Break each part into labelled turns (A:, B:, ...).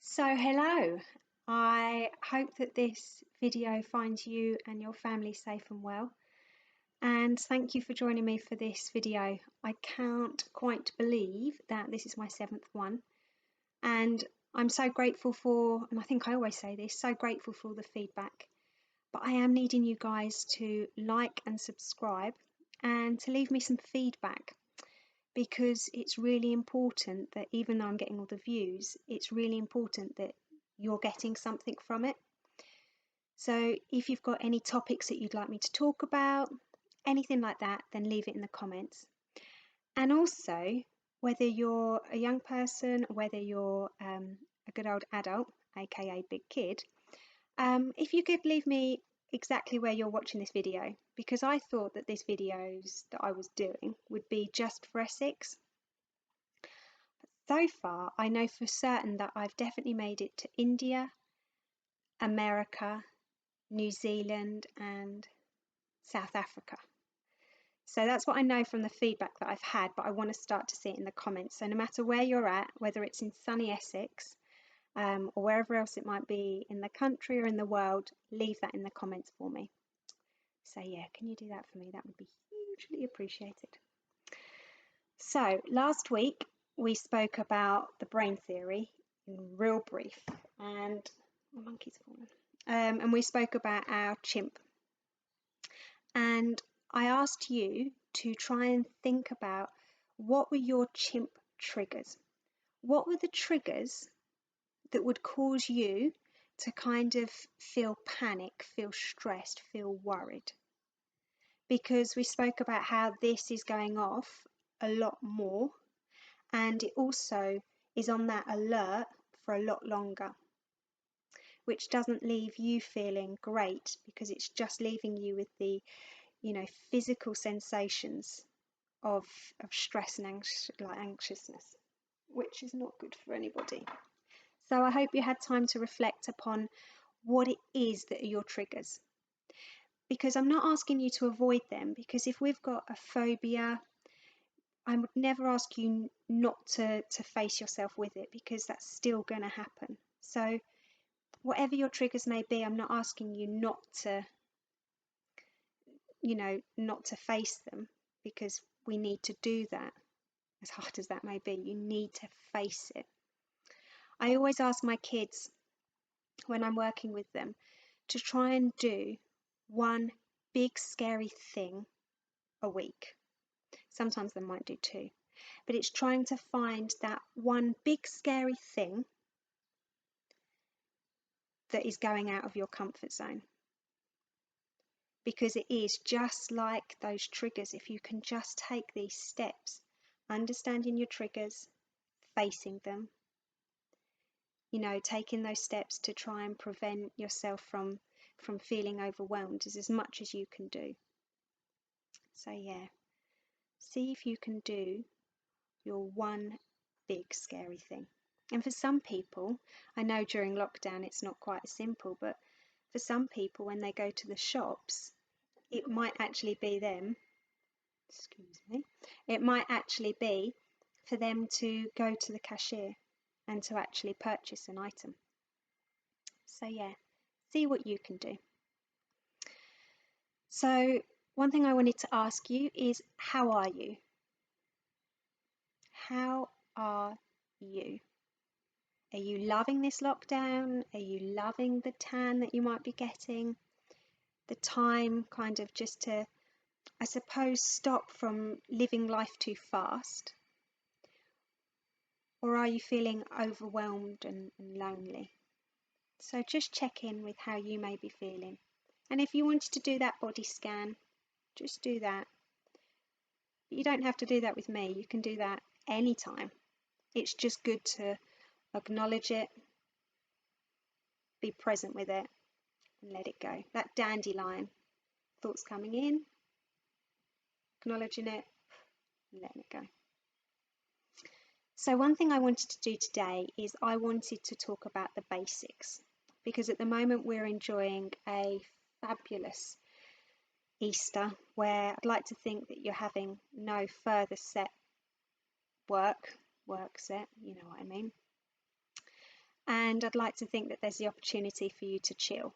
A: So hello, I hope that this video finds you and your family safe and well, and thank you for joining me for this video. I can't quite believe that this is my 7th one, and I'm so grateful for, and I think I always say this, so grateful for all the feedback, but I am needing you guys to like and subscribe and to leave me some feedback, because it's really important that even though I'm getting all the views, it's really important that you're getting something from it. So if you've got any topics that you'd like me to talk about, anything like that, then leave it in the comments. And also, whether you're a young person, whether you're a good old adult, aka big kid, if you could leave me exactly where you're watching this video, because I thought that these videos that I was doing would be just for Essex. So far, I know for certain that I've definitely made it to India, America, New Zealand, and South Africa. So that's what I know from the feedback that I've had, but I want to start to see it in the comments. So no matter where you're at, whether it's in sunny Essex or wherever else it might be in the country or in the world, leave that in the comments for me. So yeah, can you do that for me? That would be hugely appreciated. So last week we spoke about the brain theory in real brief, and the monkey's fallen. And we spoke about our chimp. And I asked you to try and think about what were your chimp triggers? What were the triggers that would cause you to kind of feel panic, feel stressed, feel worried? Because we spoke about how this is going off a lot more, and it also is on that alert for a lot longer, which doesn't leave you feeling great, because it's just leaving you with the physical sensations of stress and anxiousness, which is not good for anybody. So I hope you had time to reflect upon what it is that are your triggers, because I'm not asking you to avoid them, because if we've got a phobia, I would never ask you not to face yourself with it, because that's still going to happen. So whatever your triggers may be, I'm not asking you not to face them, because we need to do that. As hard as that may be, you need to face it. I always ask my kids when I'm working with them to try and do one big scary thing a week. Sometimes they might do two, but it's trying to find that one big scary thing that is going out of your comfort zone. Because it is just like those triggers. If you can just take these steps, understanding your triggers, facing them, taking those steps to try and prevent yourself from feeling overwhelmed is as much as you can do. So yeah, see if you can do your one big scary thing. And for some people, I know during lockdown it's not quite as simple, but for some people when they go to the shops, it might actually be them, it might actually be for them to go to the cashier and to actually purchase an item. So yeah, see what you can do. So one thing I wanted to ask you is, how are you? How are you? Are you loving this lockdown? Are you loving the tan that you might be getting? The time kind of just to, I suppose, stop from living life too fast? Or are you feeling overwhelmed and lonely? So just check in with how you may be feeling. And if you wanted to do that body scan, just do that. But you don't have to do that with me. You can do that anytime. It's just good to acknowledge it, be present with it, and let it go. That dandelion, thoughts coming in, acknowledging it, and letting it go. So one thing I wanted to do today is I wanted to talk about the basics, because at the moment we're enjoying a fabulous Easter, where I'd like to think that you're having no further set work set, you know what I mean. And I'd like to think that there's the opportunity for you to chill.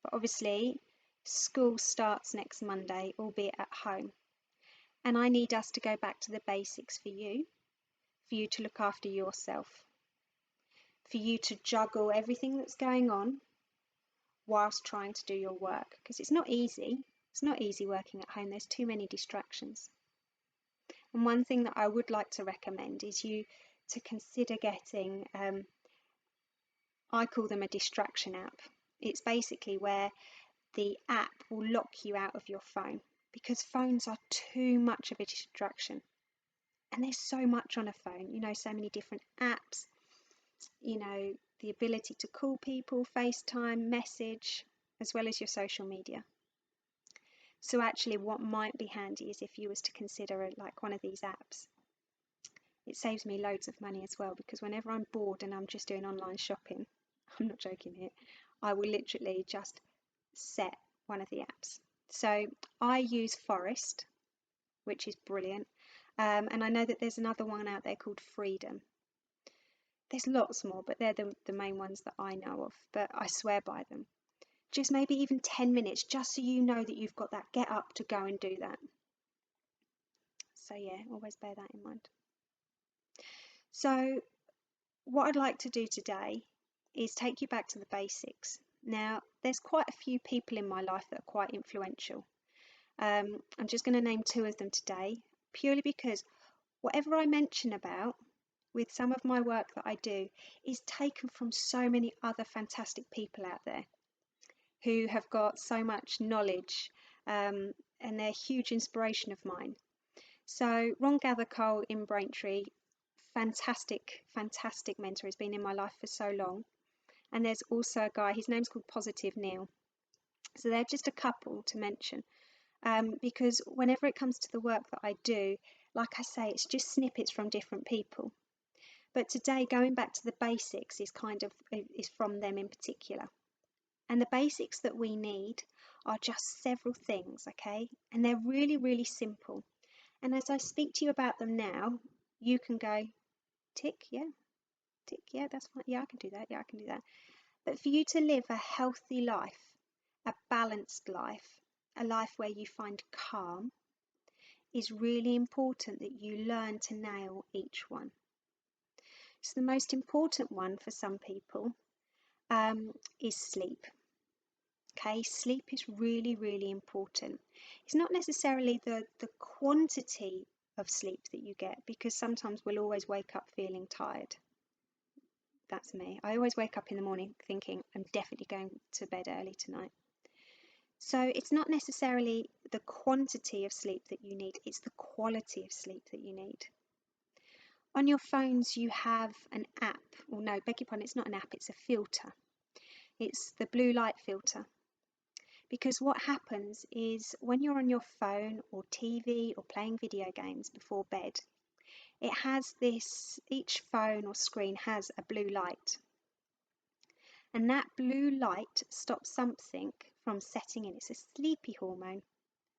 A: But obviously, school starts next Monday, albeit at home. And I need us to go back to the basics for you to look after yourself, for you to juggle everything that's going on whilst trying to do your work. Because it's not easy. It's not easy working at home. There's too many distractions. And one thing that I would like to recommend is you to consider getting, I call them a distraction app. It's basically where the app will lock you out of your phone, because phones are too much of a distraction. And there's so much on a phone, so many different apps, the ability to call people, FaceTime, message, as well as your social media. So actually what might be handy is if you was to consider it like one of these apps. It saves me loads of money as well, because whenever I'm bored and I'm just doing online shopping, I'm not joking here, I will literally just set one of the apps. So I use Forest, which is brilliant, and I know that there's another one out there called Freedom. There's lots more, but they're the main ones that I know of, but I swear by them. Just maybe even 10 minutes, just so you know that you've got that get up to go and do that. So yeah, always bear that in mind. So what I'd like to do today is take you back to the basics. Now, there's quite a few people in my life that are quite influential. I'm just going to name 2 of them today, purely because whatever I mention about with some of my work that I do is taken from so many other fantastic people out there who have got so much knowledge, and they're huge inspiration of mine. So Ron Gathercole in Braintree, fantastic mentor, has been in my life for so long. And there's also a guy, his name's called Positive Neil. So they're just a couple to mention, because whenever it comes to the work that I do, like I say, it's just snippets from different people. But today, going back to the basics is from them in particular. And the basics that we need are just several things, okay? And they're really, really simple. And as I speak to you about them now, you can go, tick, yeah, that's fine. Yeah, I can do that. Yeah, I can do that. But for you to live a healthy life, a balanced life, a life where you find calm, is really important that you learn to nail each one. So the most important one for some people is sleep. Okay, sleep is really, really important. It's not necessarily the quantity of sleep that you get, because sometimes we'll always wake up feeling tired. That's me. I always wake up in the morning thinking I'm definitely going to bed early tonight. So it's not necessarily the quantity of sleep that you need, it's the quality of sleep that you need. On your phones you have an app, or no, beg your pardon, it's not an app, it's a filter. It's the blue light filter. Because what happens is when you're on your phone or TV or playing video games before bed, it has each phone or screen has a blue light. And that blue light stops something from setting in. It's a sleepy hormone,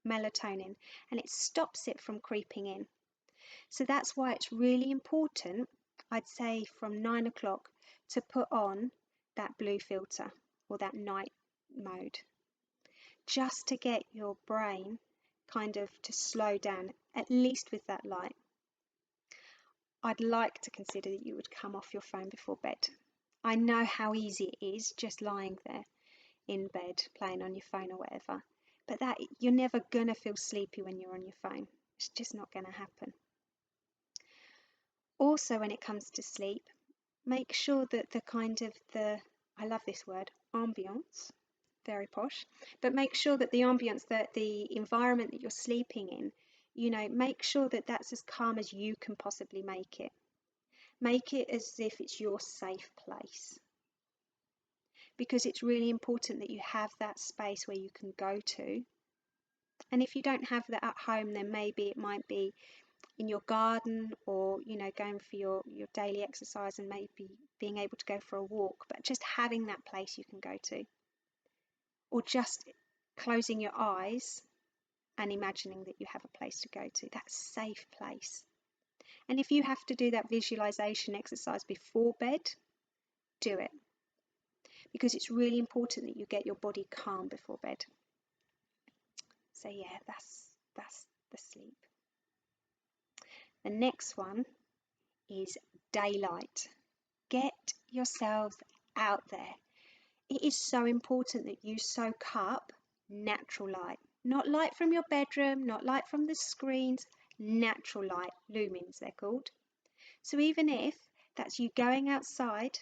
A: melatonin, and it stops it from creeping in. So that's why it's really important, I'd say from 9 o'clock, to put on that blue filter or that night mode, just to get your brain kind of to slow down, at least with that light. I'd like to consider that you would come off your phone before bed. I know how easy it is just lying there in bed playing on your phone or whatever, but that you're never gonna feel sleepy when you're on your phone. It's just not gonna happen. Also, when it comes to sleep, make sure that I love this word, ambience, very posh, but make sure that the ambience, that the environment that you're sleeping in, make sure that that's as calm as you can possibly make it. Make it as if it's your safe place, because it's really important that you have that space where you can go to. And if you don't have that at home, then maybe it might be in your garden, or going for your daily exercise, and maybe being able to go for a walk, but just having that place you can go to, or just closing your eyes and imagining that you have a place to go to, that safe place. And if you have to do that visualization exercise before bed, do it, because it's really important that you get your body calm before bed. So yeah, that's the sleep. The next one is daylight. Get yourselves out there. It is so important that you soak up natural light. Not light from your bedroom, not light from the screens, natural light, lumens they're called. So even if that's you going outside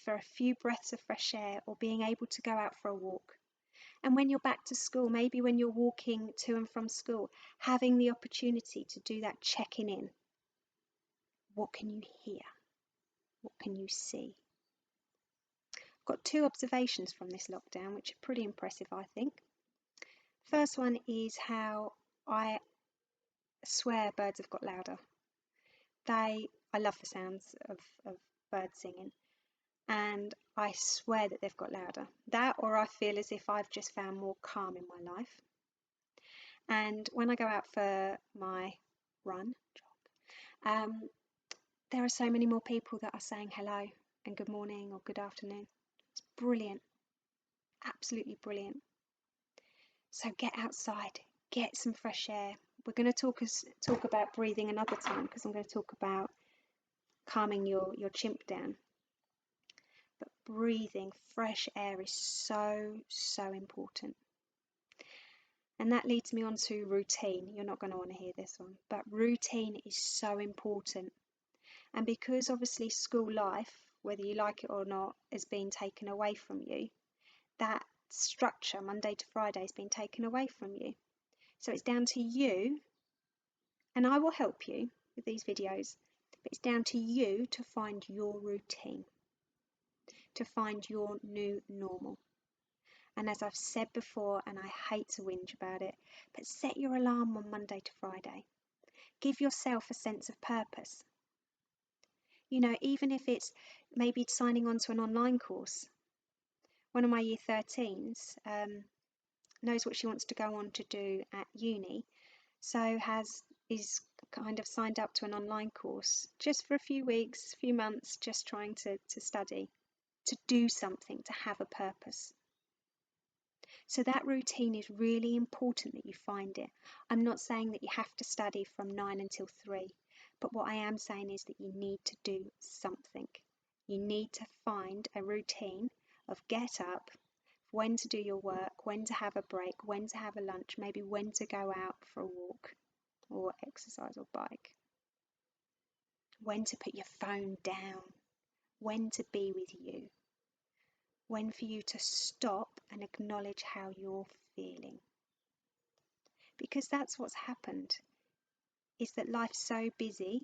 A: for a few breaths of fresh air, or being able to go out for a walk. And when you're back to school, maybe when you're walking to and from school, having the opportunity to do that checking in. What can you hear? What can you see? I've got 2 observations from this lockdown, which are pretty impressive, I think. First one is how I swear birds have got louder. I love the sounds of birds singing, and I swear that they've got louder. That, or I feel as if I've just found more calm in my life. And when I go out for my run jog, there are so many more people that are saying hello and good morning or good afternoon. It's brilliant, absolutely brilliant. So get outside, get some fresh air. We're going to talk about breathing another time, because I'm going to talk about calming your chimp down. But breathing fresh air is so important. And that leads me on to routine. You're not going to want to hear this one, but routine is so important. And because obviously school life, whether you like it or not, is being taken away from you, that structure, Monday to Friday, has been taken away from you. So it's down to you, and I will help you with these videos, but it's down to you to find your routine, to find your new normal. And as I've said before, and I hate to whinge about it, but set your alarm on Monday to Friday. Give yourself a sense of purpose. You know, even if it's maybe signing on to an online course. One of my year 13s knows what she wants to go on to do at uni, so is kind of signed up to an online course just for a few weeks, few months, just trying to study, to do something, to have a purpose. So that routine is really important that you find it. I'm not saying that you have to study from 9 until 3, but what I am saying is that you need to do something. You need to find a routine of get up, when to do your work, when to have a break, when to have a lunch, maybe when to go out for a walk or exercise or bike, when to put your phone down, when to be with you, when for you to stop and acknowledge how you're feeling. Because that's what's happened, is that life's so busy,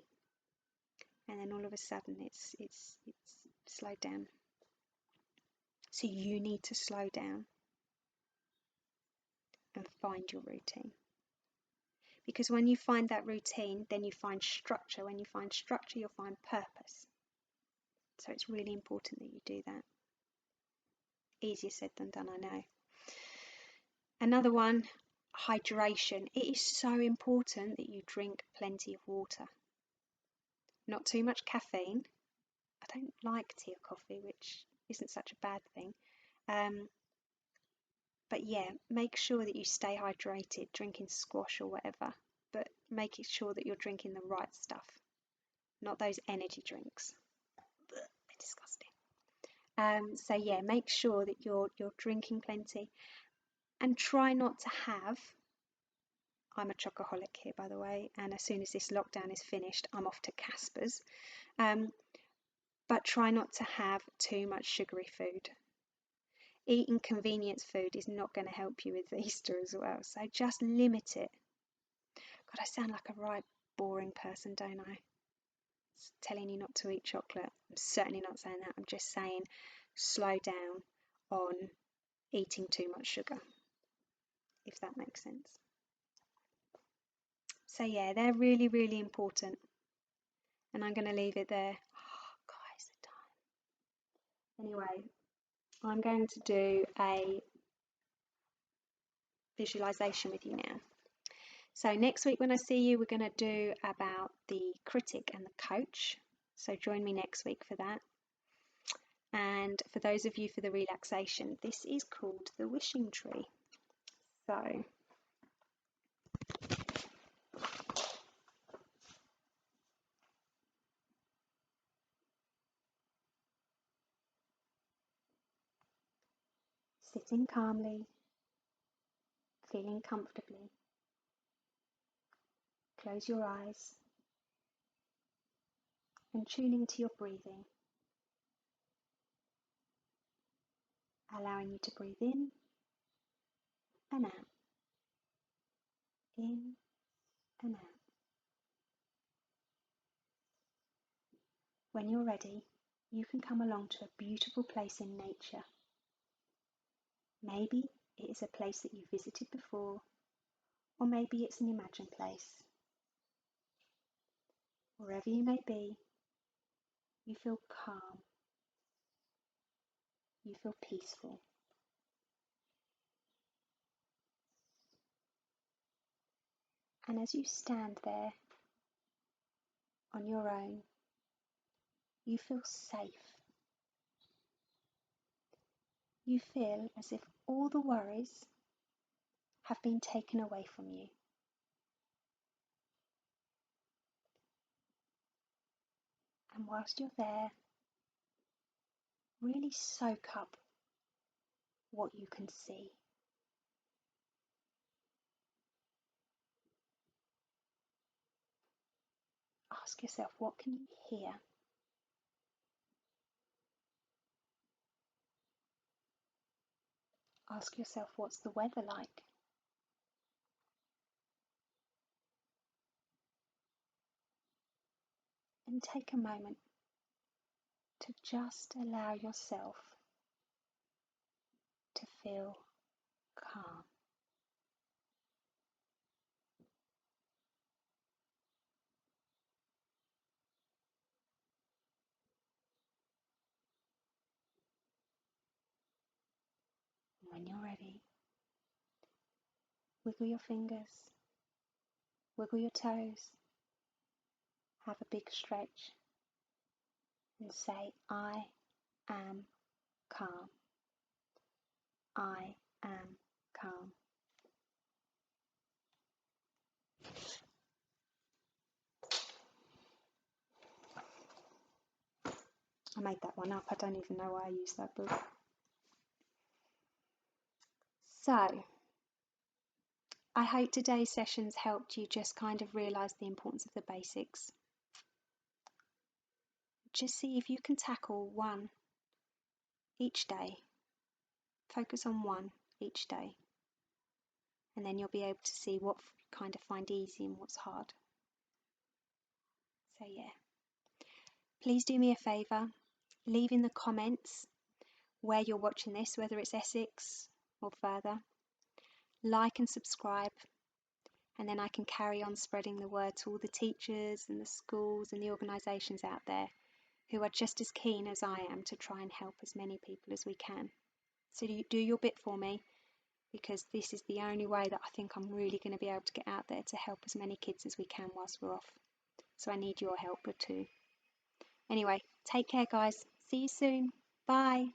A: and then all of a sudden it's slowed down. So you need to slow down and find your routine. Because when you find that routine, then you find structure. When you find structure, you'll find purpose. So it's really important that you do that. Easier said than done, I know. Another one, hydration. It is so important that you drink plenty of water. Not too much caffeine. I don't like tea or coffee, which isn't such a bad thing. But yeah, make sure that you stay hydrated, drinking squash or whatever, but making sure that you're drinking the right stuff, not those energy drinks. They're disgusting. So yeah, make sure that you're drinking plenty, and try not to have. I'm a chocoholic here, by the way, and as soon as this lockdown is finished, I'm off to Casper's. But try not to have too much sugary food. Eating convenience food is not going to help you with Easter as well, so just limit it. God, I sound like a right boring person, don't I? It's telling you not to eat chocolate. I'm certainly not saying that. I'm just saying slow down on eating too much sugar, if that makes sense. So yeah, they're really, really important. And I'm going to leave it there. Oh, guys, the time. Anyway, I'm going to do a visualization with you now. So next week when I see you, we're going to do about the critic and the coach. So join me next week for that. And for those of you for the relaxation, this is called the wishing tree. So sitting calmly, feeling comfortably, close your eyes and tuning to your breathing, allowing you to breathe in and out, in and out. When you're ready, you can come along to a beautiful place in nature. Maybe it is a place that you visited before, or maybe it's an imagined place. Wherever you may be, you feel calm, you feel peaceful. And as you stand there on your own, you feel safe. You feel as if all the worries have been taken away from you. And whilst you're there, really soak up what you can see. Ask yourself, what can you hear? Ask yourself, what's the weather like? And take a moment to just allow yourself to feel calm. When you're ready, wiggle your fingers, wiggle your toes, have a big stretch, and say, I am calm. I am calm. I made that one up. I don't even know why I used that book. So, I hope today's sessions helped you just kind of realise the importance of the basics. Just see if you can tackle one each day. Focus on one each day. And then you'll be able to see what kind of find easy and what's hard. So yeah. Please do me a favour. Leave in the comments where you're watching this, whether it's Essex or further. Like and subscribe, and then I can carry on spreading the word to all the teachers and the schools and the organisations out there who are just as keen as I am to try and help as many people as we can. So you do your bit for me, because this is the only way that I think I'm really going to be able to get out there to help as many kids as we can whilst we're off. So I need your help too. Anyway, take care guys. See you soon. Bye.